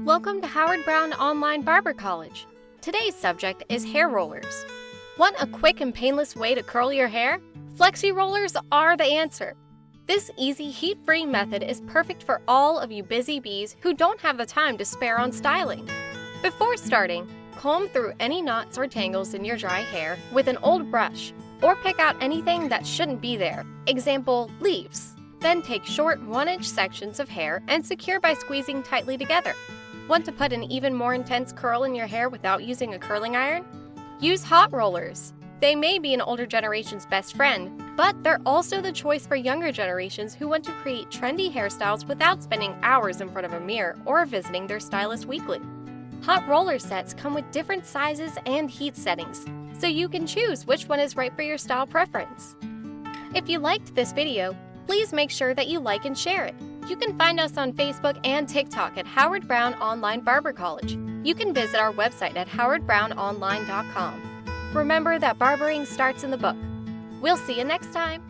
Welcome to Howard Brown Online Barber College. Today's subject is hair rollers. Want a quick and painless way to curl your hair? Flexi rollers are the answer. This easy, heat-free method is perfect for all of you busy bees who don't have the time to spare on styling. Before starting, comb through any knots or tangles in your dry hair with an old brush, or pick out anything that shouldn't be there, example, leaves. Then take short 1-inch sections of hair and secure by squeezing tightly together. Want to put an even more intense curl in your hair without using a curling iron? Use hot rollers. They may be an older generation's best friend, but they're also the choice for younger generations who want to create trendy hairstyles without spending hours in front of a mirror or visiting their stylist weekly. Hot roller sets come with different sizes and heat settings, so you can choose which one is right for your style preference. If you liked this video, please make sure that you like and share it. You can find us on Facebook and TikTok at Howard Brown Online Barber College. You can visit our website at howardbrownonline.com. Remember that barbering starts in the book. We'll see you next time.